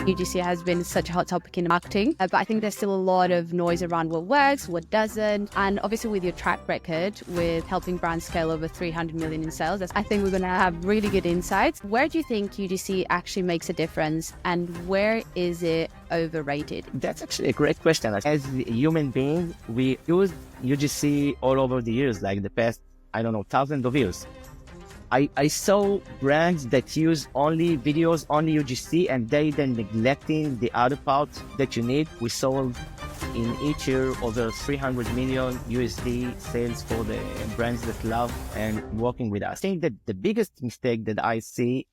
UGC has been such a hot topic in marketing, but I think there's still a lot of noise around what works, what doesn't. And obviously with your track record with helping brands scale over 300 million in sales, I think we're going to have really good insights. Where do you think UGC actually makes a difference and where is it overrated? That's actually a great question. As human beings, we use UGC all over the years, like the past, thousands of years. I saw brands that use only videos, only UGC, and they then neglecting the other part that you need. We sold in each year over 300 million USD sales for the brands that love and working with us. I think that the biggest mistake that I see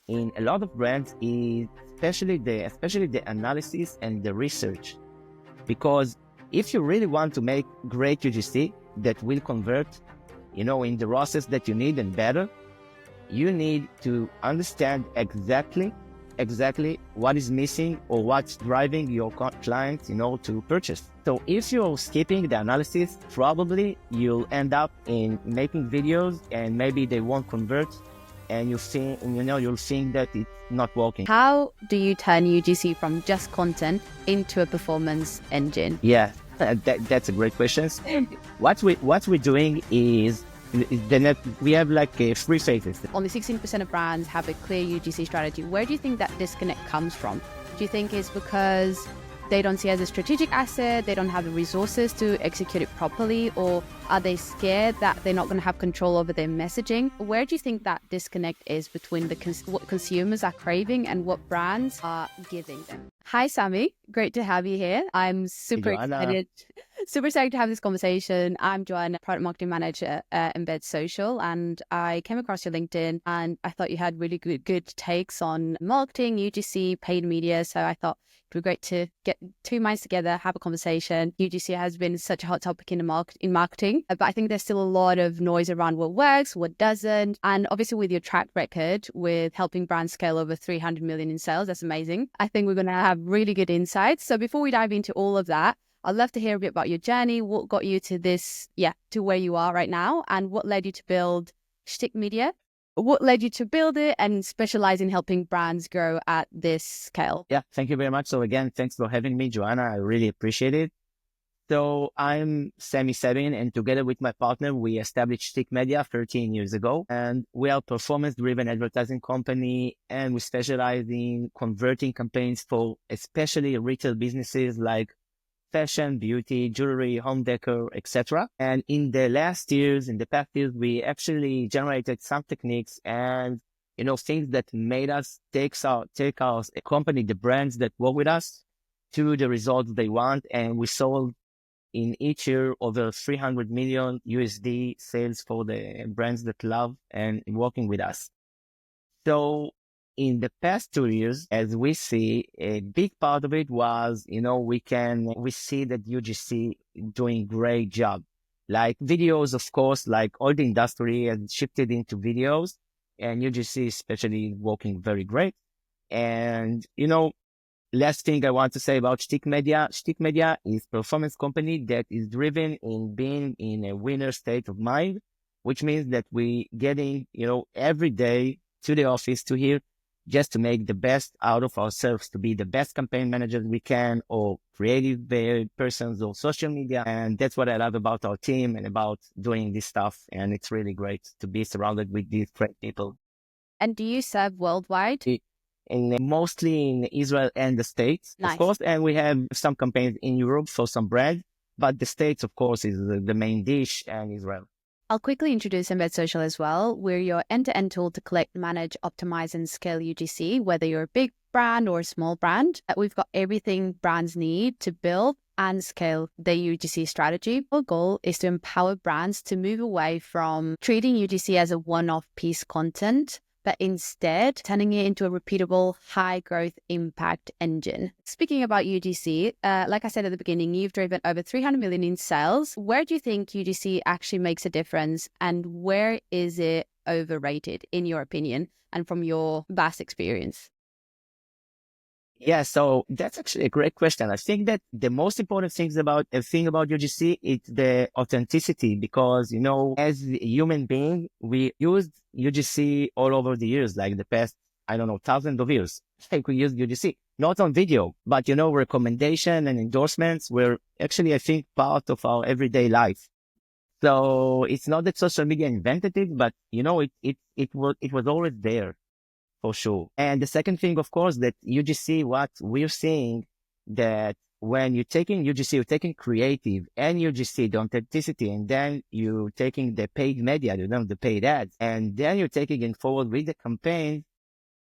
in a lot of brands is especially the analysis and the research. Because if you really want to make great UGC that will convert, in the process that you need and better, you need to understand exactly what is missing or what's driving your clients, to purchase. So if you're skipping the analysis, probably you'll end up in making videos and maybe they won't convert, and you'll think that it's not working. How do you turn UGC from just content into a performance engine? Yeah, that's a great question. What we're doing is we have like 3 phases. Only 16% of brands have a clear UGC strategy. Where do you think that disconnect comes from? Do you think it's because they don't see it as a strategic asset, they don't have the resources to execute it properly, or are they scared that they're not going to have control over their messaging? Where do you think that disconnect is between what consumers are craving and what brands are giving them? Hi, Sami. Great to have you here. I'm super excited to have this conversation. I'm Joanna, Product Marketing Manager at Embed Social, and I came across your LinkedIn and I thought you had really good takes on marketing, UGC, paid media. So I thought it would be great to get 2 minds together, have a conversation. UGC has been such a hot topic in marketing, but I think there's still a lot of noise around what works, what doesn't. And obviously with your track record with helping brands scale over 300 million in sales, that's amazing. I think we're going to have really good insights. So before we dive into all of that, I'd love to hear a bit about your journey, what got you to to where you are right now, and what led you to build Shtik Media. What led you to build it and specialize in helping brands grow at this scale? Yeah, thank you very much. So again, thanks for having me, Joanna. I really appreciate it. So I'm Sami Sabin, and together with my partner, we established Shtik Media 13 years ago. And we are a performance-driven advertising company, and we specialize in converting campaigns for especially retail businesses like fashion, beauty, jewelry, home decor, etc. And in the past years, we actually generated some techniques and, things that made us take our company, the brands that work with us, to the results they want. And we sold in each year over 300 million USD sales for the brands that love and working with us. So in the past 2 years, as we see, a big part of it was, we see that UGC doing great job. Like videos, of course, like all the industry has shifted into videos, and UGC especially working very great. And, last thing I want to say about Shtik Media. Shtik Media is a performance company that is driven in being in a winner state of mind, which means that we getting, every day to the office to here just to make the best out of ourselves, to be the best campaign managers we can, or creative persons, or social media. And that's what I love about our team and about doing this stuff. And it's really great to be surrounded with these great people. And do you serve worldwide? Mostly in Israel and the States, Nice. Of course. And we have some campaigns in Europe for some brands, but the States, of course, is the main dish, and Israel. I'll quickly introduce Embed Social as well. We're your end-to-end tool to collect, manage, optimize, and scale UGC, whether you're a big brand or a small brand. We've got everything brands need to build and scale their UGC strategy. Our goal is to empower brands to move away from treating UGC as a one-off piece content, but instead turning it into a repeatable, high-growth impact engine. Speaking about UGC, like I said at the beginning, you've driven over 300 million in sales. Where do you think UGC actually makes a difference, and where is it overrated, in your opinion, and from your vast experience? Yeah, so that's actually a great question. I think that the most important thing about UGC is the authenticity, because, as a human being, we used UGC all over the years, like the past, thousands of years. Like we used UGC. not on video, but, recommendation and endorsements were actually, I think, part of our everyday life. So it's not that social media invented it, but, it was always there for sure. And the second thing, of course, that UGC, what we're seeing, that when you're taking UGC, you're taking creative and UGC, the authenticity, and then you're taking the paid media, the paid ads, and then you're taking it forward with the campaign,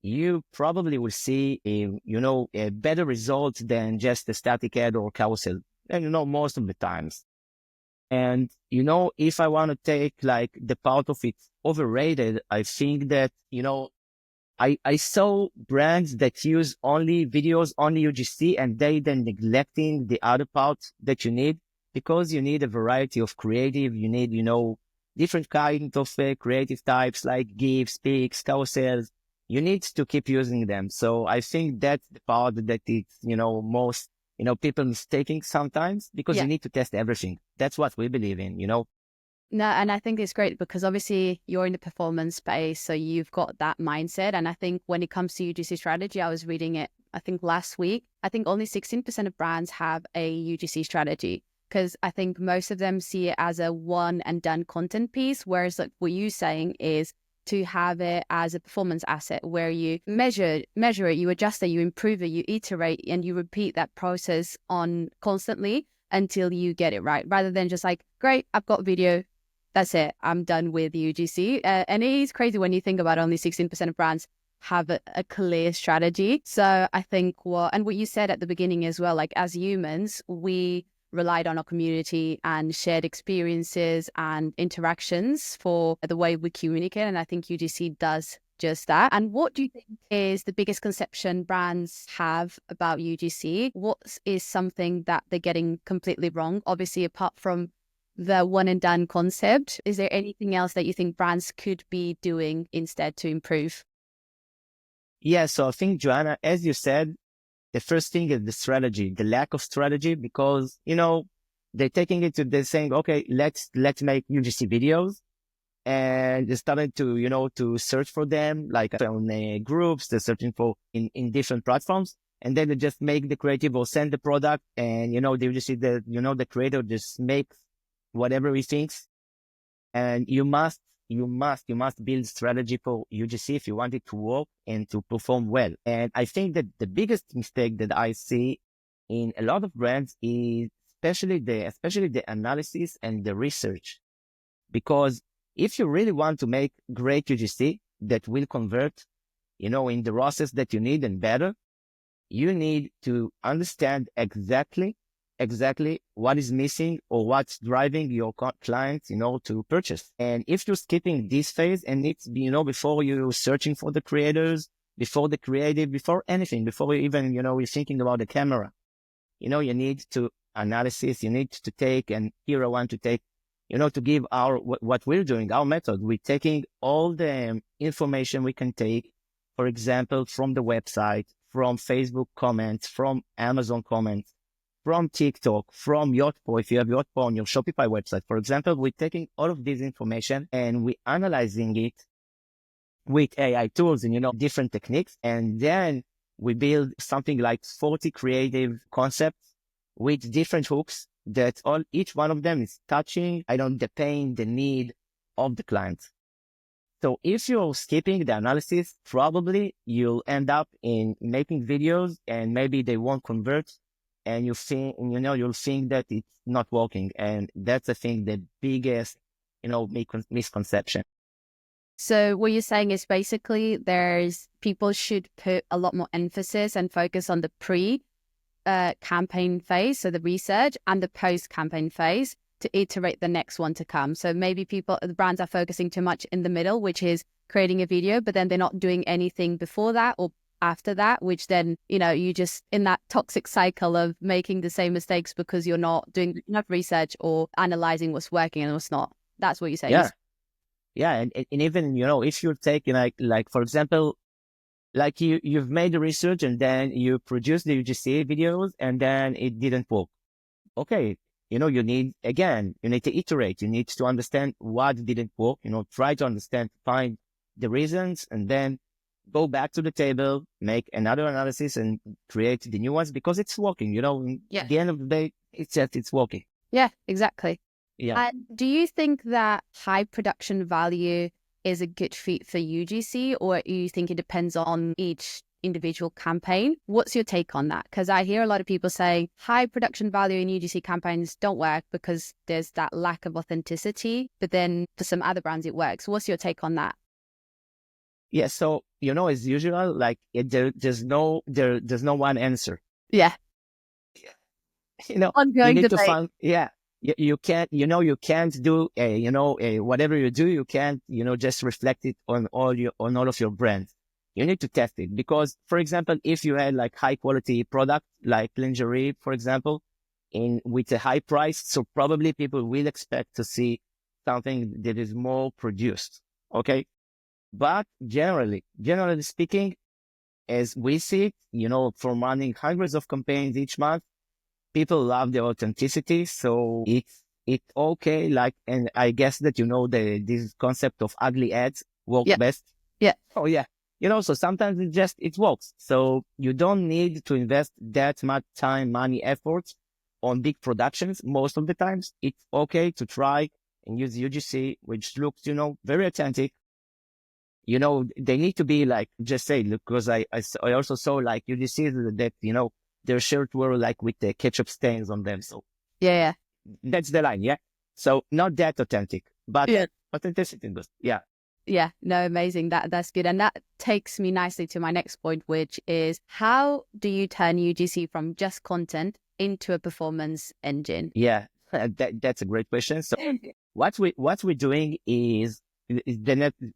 you probably will see a better result than just a static ad or carousel. And, most of the times. And, if I want to take like the part of it overrated, I think that, I saw brands that use only videos, only UGC, and they then neglecting the other parts that you need, because you need a variety of creative. You need, different kinds of creative types like GIFs, pics, carousels. You need to keep using them. So I think that's the part that it's, most, people mistaking sometimes, because Yeah. you need to test everything. That's what we believe in, No, and I think it's great because obviously you're in the performance space, so you've got that mindset. And I think when it comes to UGC strategy, I was reading it, I think last week, I think only 16% of brands have a UGC strategy, because I think most of them see it as a one and done content piece. Whereas like what you're saying is to have it as a performance asset where you measure it, you adjust it, you improve it, you iterate, and you repeat that process on constantly until you get it right, rather than just like, great, I've got video, that's it, I'm done with UGC. And it is crazy when you think about only 16% of brands have a clear strategy. So I think what you said at the beginning as well, like as humans, we relied on our community and shared experiences and interactions for the way we communicate. And I think UGC does just that. And what do you think is the biggest conception brands have about UGC? What is something that they're getting completely wrong? Obviously, apart from the one and done concept, is there anything else that you think brands could be doing instead to improve? Yeah. So I think, Joanna, as you said, the first thing is the strategy, the lack of strategy, because, they're taking it to, they're saying, okay, let's make UGC videos. And they started to, to search for them, like on groups, they're searching for in different platforms. And then they just make the creative or send the product. And, they just see the creator just makes whatever he thinks. And you must build strategy for UGC if you want it to work and to perform well. And I think that the biggest mistake that I see in a lot of brands is especially the analysis and the research. Because if you really want to make great UGC that will convert, in the process that you need and better, you need to understand exactly what is missing or what's driving your clients, to purchase. And if you're skipping this phase, and it's, before you're searching for the creators, before the creative, before anything, before you even, you're thinking about the camera, you need to analysis, you need to take, and here I want to take, to give what we're doing, our method. We're taking all the information we can take, for example, from the website, from Facebook comments, from Amazon comments, from TikTok, from Yotpo. If you have Yotpo on your Shopify website, for example, we're taking all of this information and we're analyzing it with AI tools and, different techniques. And then we build something like 40 creative concepts with different hooks that each one of them is touching, the pain, the need of the client. So if you're skipping the analysis, probably you'll end up in making videos and maybe they won't convert, and you'll think that it's not working. And that's, I think, the biggest, misconception. So what you're saying is basically people should put a lot more emphasis and focus on the campaign phase, so the research, and the post-campaign phase to iterate the next one to come. So maybe the brands are focusing too much in the middle, which is creating a video, but then they're not doing anything before that or after that, which then, you just in that toxic cycle of making the same mistakes because you're not doing enough research or analyzing what's working and what's not. That's what you're saying. Yeah. Yeah. And even, if you're taking like, for example, like you've made the research and then you produce the UGC videos and then it didn't work. Okay. You need to iterate. You need to understand what didn't work, try to understand, find the reasons, and then go back to the table, make another analysis and create the new ones because it's working, Yeah. At the end of the day, it's working. Yeah, exactly. Yeah. And do you think that high production value is a good fit for UGC, or do you think it depends on each individual campaign? What's your take on that? Because I hear a lot of people saying high production value in UGC campaigns don't work because there's that lack of authenticity, but then for some other brands it works. What's your take on that? Yeah. So, as usual, like there's no one answer. Yeah. You Ongoing need to debate. find, yeah, you can't, you can't do whatever you do, you can't, just reflect it on all of your brands. You need to test it because, for example, if you had like high quality product, like lingerie, for example, with a high price, so probably people will expect to see something that is more produced. Okay. But generally speaking, as we see it, from running hundreds of campaigns each month, people love the authenticity, so it's okay. Like, and I guess that this concept of ugly ads work Yeah. best. Yeah. Oh yeah, so sometimes it works. So you don't need to invest that much time, money, effort on big productions. Most of the times, it's okay to try and use UGC, which looks very authentic. They need to be like, just say, because I also saw like UGC that their shirt were like with the ketchup stains on them. So Yeah. that's the line. Yeah. So not that authentic, but Yeah. authenticity. Yeah. Yeah, no, amazing. That's good. And that takes me nicely to my next point, which is how do you turn UGC from just content into a performance engine? Yeah. That's a great question. So what we're doing is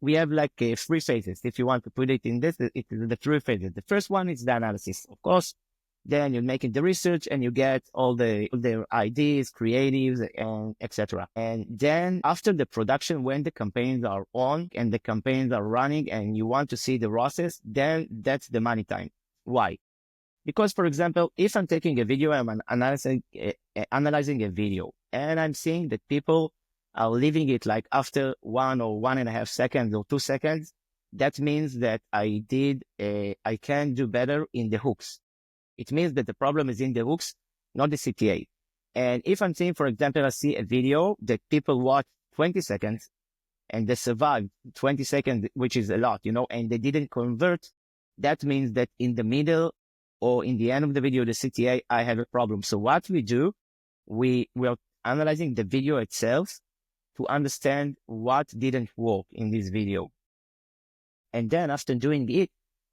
we have like three phases. If you want to put it in this, it is the three phases. The first one is the analysis, of course. Then you're making the research and you get all the ideas, creatives, and etc. And then after the production, when the campaigns are on and the campaigns are running and you want to see the process, then that's the money time. Why? Because, for example, if I'm taking a video, I'm analyzing a video and I'm seeing that people are leaving it like after 1.5 seconds or 2 seconds, that means that I can do better in the hooks. It means that the problem is in the hooks, not the CTA. And if I'm seeing, for example, I see a video that people watch 20 seconds and they survive 20 seconds, which is a lot, and they didn't convert, that means that in the middle or in the end of the video, the CTA, I have a problem. So what we do, we are analyzing the video itself to understand what didn't work in this video. And then after doing it,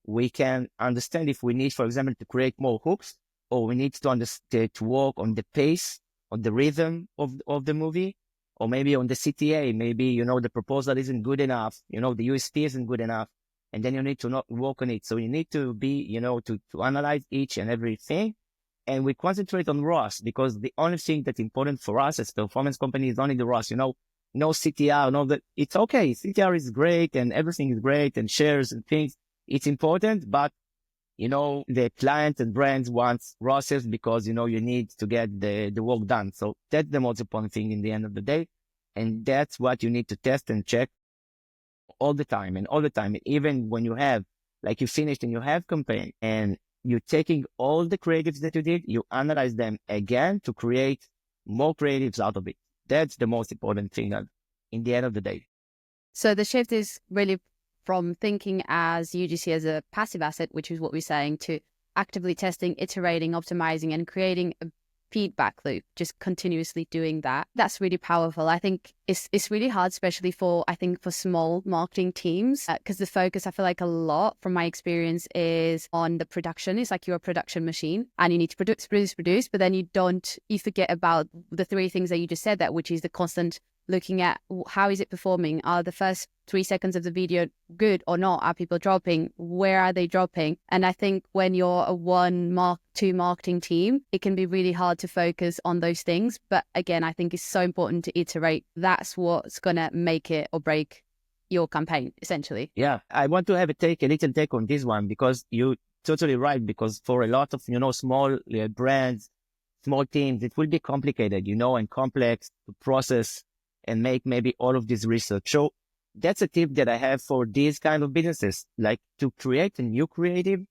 we can understand if we need, for example, to create more hooks, or we need to understand to work on the pace, on the rhythm of the movie, or maybe on the CTA. Maybe, the proposal isn't good enough, the USP isn't good enough, and then you need to not work on it. So you need to be, to analyze each and everything. And we concentrate on ROAS because the only thing that's important for us as performance company is only the ROAS, no CTR, no that it's okay. CTR is great and everything is great and shares and things. It's important, but the client and brands want ROASes because, you need to get the work done. So that's the most important thing in the end of the day. And that's what you need to test and check all the time and all the time. Even when you have, like you finished and you have campaign and you're taking all the creatives that you did, you analyze them again to create more creatives out of it. That's the most important thing in the end of the day. So the shift is really from thinking as UGC as a passive asset, which is what we're saying, to actively testing, iterating, optimizing, and creating a feedback loop, just continuously doing that. That's really powerful. I think it's really hard, especially for small marketing teams, because the focus, I feel like a lot from my experience is on the production. It's like you're a production machine and you need to produce, but then you forget about the three things that you just said, which is the constant looking at how is it performing? Are the first 3 seconds of the video good or not? Are people dropping? Where are they dropping? And I think when you're a 2 marketing team, it can be really hard to focus on those things. But again, I think it's so important to iterate. That's what's going to make it or break your campaign, essentially. Yeah, I want to have a little take on this one because you're totally right. Because for a lot of, small brands, small teams, it will be complicated, and complex to process and make maybe all of this research. So that's a tip that I have for these kind of businesses. Like, to create a new creative,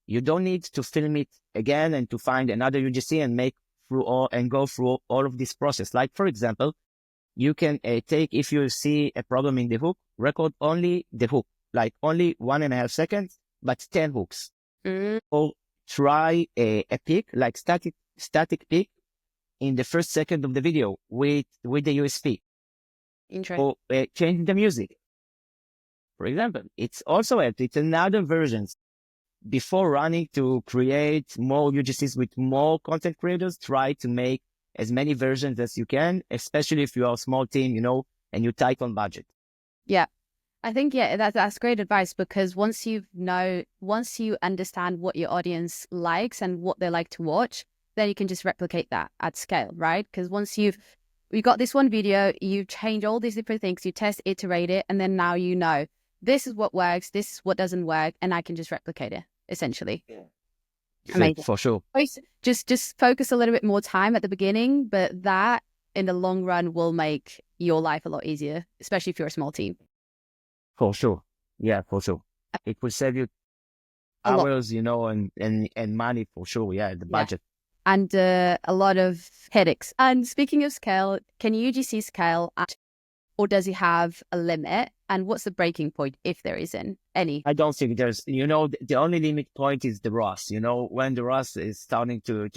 you don't need to film it again and to find another UGC and go through all of this process. Like, for example, you can take, if you see a problem in the hook, record only the hook, like only 1.5 seconds, but 10 hooks. Or try a pick, like static pick in the first second of the video with the USP. Interesting. Or change the music. For example, it's also it's another version. Before running to create more UGCs with more content creators, try to make as many versions as you can, especially if you are a small team, and you're tight on budget. Yeah. I think, that's great advice, because once you understand what your audience likes and what they like to watch, then you can just replicate that at scale, right? Because once you got this one video, you change all these different things, you test, iterate it, and then now this is what works, this is what doesn't work, and I can just replicate it, essentially. Yeah. Amazing. For sure. Just focus a little bit more time at the beginning, but that in the long run will make your life a lot easier, especially if you're a small team. For sure. Yeah, for sure. It will save you hours, and money for sure. Yeah, the budget. And a lot of headaches. And speaking of scale, can UGC scale or does it have a limit? And what's the breaking point, if there isn't any? I don't think there's, the only limit point is the ROAS. When the ROAS is starting to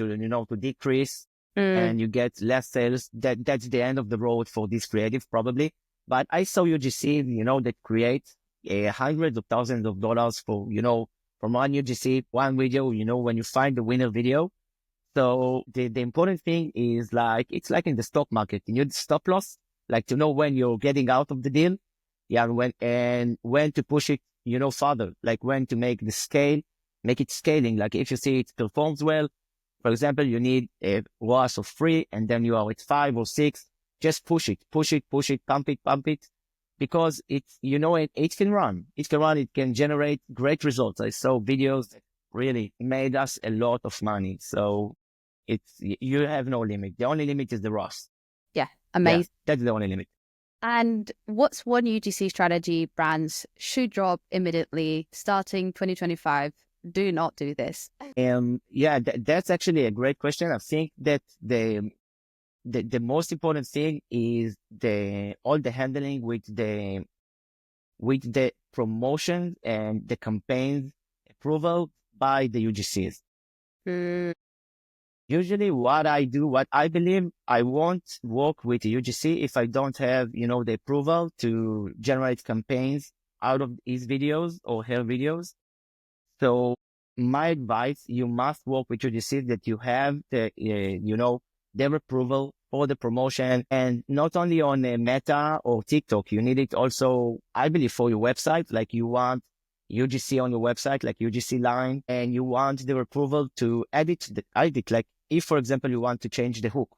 decrease and you get less sales, that's the end of the road for this creative, probably. But I saw UGC, that create hundreds of thousands of dollars for, from one UGC, one video, when you find the winner video. So the important thing is, it's like in the stock market, you need stop loss, like to know when you're getting out of the deal. Yeah, and when to push it, further, like when to make it scaling. Like if you see it performs well, for example, you need a ROAS of 3 and then you are at 5 or 6, just push it, pump it, because it's, it can run, it can generate great results. I saw videos that really made us a lot of money. So you have no limit. The only limit is the ROAS. Yeah, amazing. Yeah, that's the only limit. And what's one UGC strategy brands should drop immediately starting 2025? Do not do this. That's actually a great question. I think that the most important thing is all the handling with the promotion and the campaigns approval by the UGCs. Usually what I believe, I won't work with the UGC if I don't have, the approval to generate campaigns out of his videos or her videos. So my advice, you must work with UGC that you have their approval for the promotion, and not only on Meta or TikTok. You need it also, I believe, for your website. Like, you want UGC on your website, like UGC line, and you want their approval to edit. Like, if, for example, you want to change the hook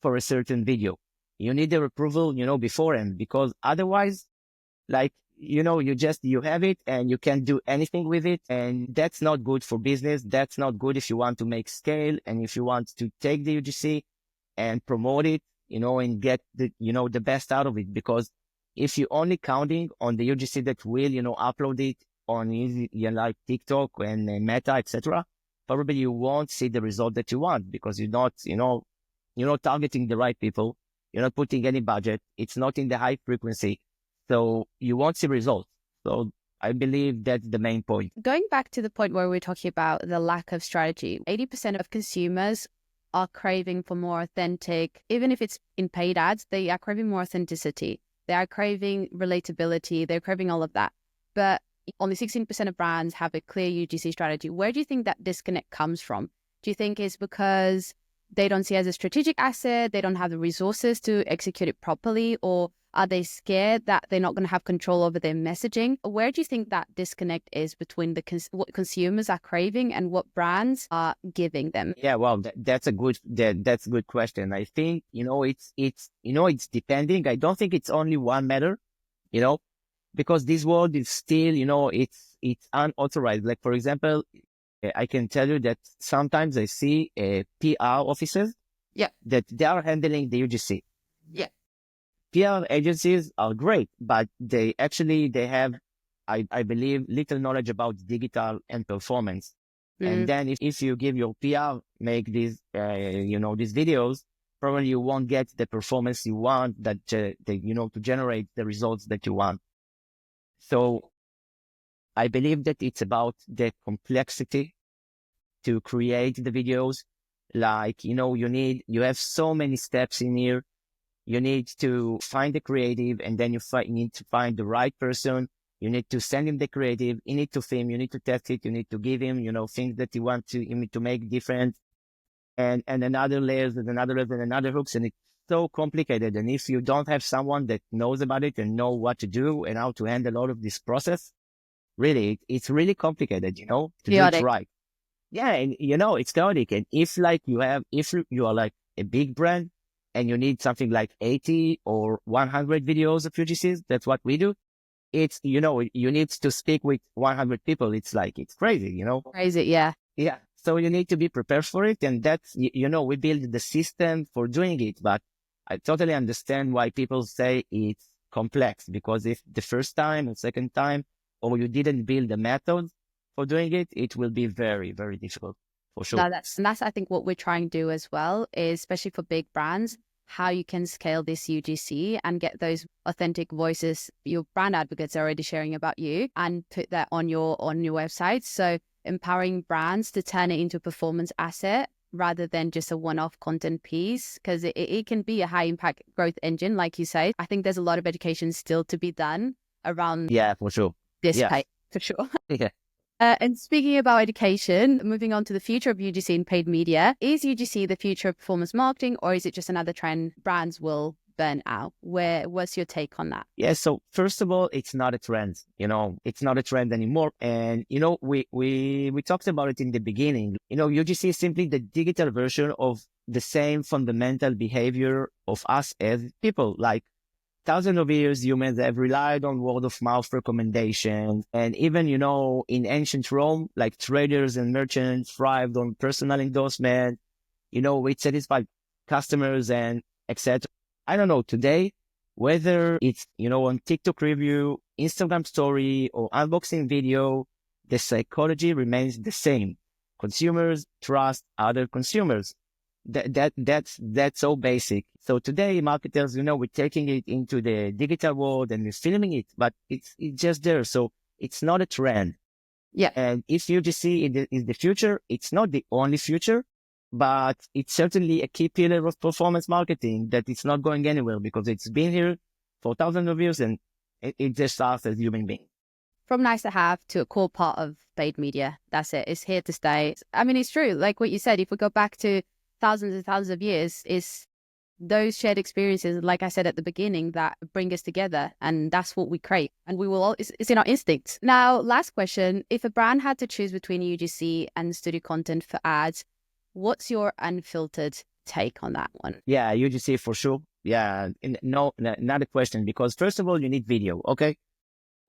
for a certain video, you need their approval, beforehand, because otherwise, like, you have it and you can't do anything with it. And that's not good for business. That's not good if you want to make scale and if you want to take the UGC and promote it, and get the best out of it. Because if you're only counting on the UGC that will, upload it on like TikTok and Meta, etc., probably you won't see the result that you want, because you're not targeting the right people. You're not putting any budget. It's not in the high frequency. So you won't see results. So I believe that's the main point. Going back to the point where we're talking about the lack of strategy, 80% of consumers are craving for more authentic, even if it's in paid ads, they are craving more authenticity. They are craving relatability. They're craving all of that. But only 16% of brands have a clear UGC strategy. Where do you think that disconnect comes from? Do you think it's because they don't see it as a strategic asset, they don't have the resources to execute it properly, or are they scared that they're not going to have control over their messaging? Where do you think that disconnect is between what consumers are craving and what brands are giving them? Yeah, well, that's a good question. I think, it's depending. I don't think it's only one matter, because this world is still, it's unauthorized. Like, for example, I can tell you that sometimes I see PR officers that they are handling the UGC. Yeah. PR agencies are great, but they have, I believe, little knowledge about digital and performance. And then if you give your PR, make these, these videos, probably you won't get the performance you want to generate the results that you want. So I believe that it's about the complexity to create the videos. Like, you have so many steps in here. You need to find the creative, and then you need to find the right person. You need to send him the creative. You need to film. You need to test it. You need to give him, things that you need to make different, and another layers and another layers and another hooks. And it's so complicated. And if you don't have someone that knows about it and know what to do and how to handle all of this process, really, it's really complicated, to do it right. Yeah. And, it's chaotic. And if you are like a big brand, and you need something like 80 or 100 videos of UGCs, that's what we do. It's, you need to speak with 100 people. It's crazy, Crazy, yeah. Yeah. So you need to be prepared for it. And that's, we build the system for doing it. But I totally understand why people say it's complex, because if the first time or second time, or you didn't build a method for doing it, it will be very, very difficult. For sure. No, that's I think what we're trying to do as well, is especially for big brands, how you can scale this UGC and get those authentic voices your brand advocates are already sharing about you, and put that on your website. So empowering brands to turn it into a performance asset rather than just a one-off content piece, because it can be a high impact growth engine, like you say. I think there's a lot of education still to be done around for sure. This page, for sure. Yeah. And speaking about education, moving on to the future of UGC in paid media, is UGC the future of performance marketing, or is it just another trend brands will burn out? What's your take on that? Yeah. So first of all, it's not a trend, it's not a trend anymore. And, we talked about it in the beginning, UGC is simply the digital version of the same fundamental behavior of us as people. Like, thousands of years, humans have relied on word of mouth recommendations. And even, in ancient Rome, like traders and merchants thrived on personal endorsement, with satisfied customers and etc. I don't know today, whether it's, on TikTok review, Instagram story, or unboxing video, the psychology remains the same. Consumers trust other consumers. That's so basic. So today, marketers, we're taking it into the digital world and we're filming it, but it's just there. So it's not a trend. Yeah. And if UGC is the future, it's not the only future, but it's certainly a key pillar of performance marketing that it's not going anywhere, because it's been here for thousands of years, and it just starts as human beings. From nice to have to a core part of paid media. That's it. It's here to stay. I mean, it's true. Like what you said, if we go back to thousands and thousands of years, is those shared experiences, like I said at the beginning, that bring us together, and that's what we crave, and we will all, it's in our instincts. Now, last question, if a brand had to choose between UGC and studio content for ads, what's your unfiltered take on that one? Yeah, UGC for sure. Yeah, no, not a question, because first of all, you need video. Okay,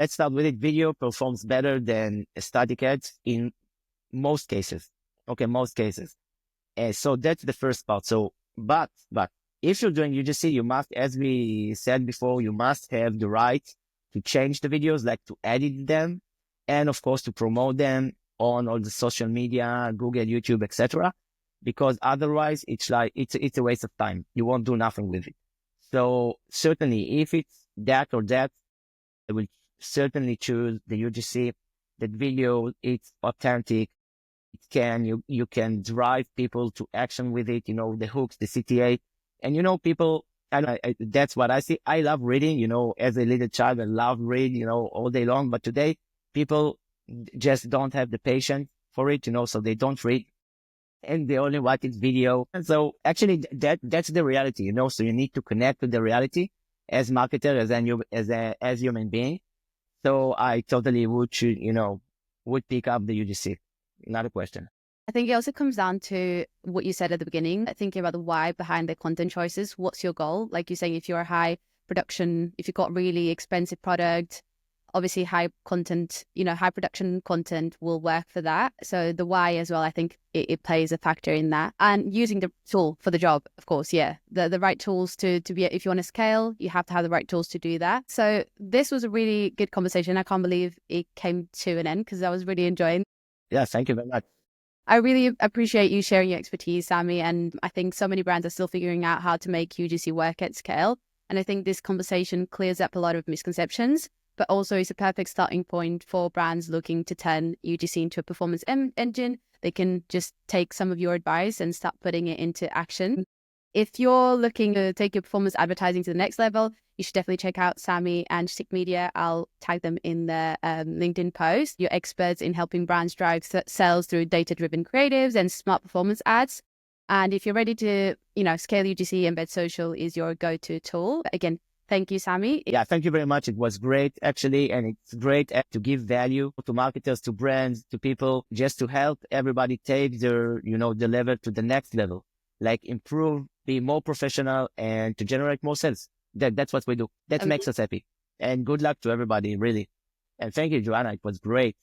let's start with it. Video performs better than static ads in most cases. Okay, most cases. And so that's the first part. So, but if you're doing UGC, you must, as we said before, you must have the right to change the videos, like to edit them, and of course to promote them on all the social media, Google, YouTube, etc. Because otherwise, it's a waste of time. You won't do nothing with it. So certainly, if it's that or that, I will certainly choose the UGC. That video, it's authentic. You can drive people to action with it, the hooks, the CTA. And, people, that's what I see. I love reading, as a little child, I love reading, all day long. But today, people just don't have the patience for it, so they don't read. And they only watch it video. And so actually, that's the reality, so you need to connect with the reality as marketer, as human being. So I totally would pick up the UGC. Not a question. I think it also comes down to what you said at the beginning, thinking about the why behind the content choices. What's your goal? Like you're saying, if you're a high production, if you've got really expensive product, obviously high content, high production content will work for that. So the why as well, I think it plays a factor in that. And using the tool for the job, of course, yeah. The right tools to be, if you want to scale, you have to have the right tools to do that. So this was a really good conversation. I can't believe it came to an end because I was really enjoying. Yeah, thank you very much. I really appreciate you sharing your expertise, Sami. And I think so many brands are still figuring out how to make UGC work at scale. And I think this conversation clears up a lot of misconceptions, but also is a perfect starting point for brands looking to turn UGC into a performance engine. They can just take some of your advice and start putting it into action. If you're looking to take your performance advertising to the next level, you should definitely check out Sami and Shtik Media. I'll tag them in the LinkedIn post. You're experts in helping brands drive sales through data-driven creatives and smart performance ads. And if you're ready to, scale UGC, embed social is your go-to tool. Again, thank you, Sami. Yeah, thank you very much. It was great, actually. And it's great to give value to marketers, to brands, to people, just to help everybody take their, the level to the next level, like improve, be more professional, and to generate more sales. That's what we do. That makes us happy. And good luck to everybody, really. And thank you, Joanna. It was great.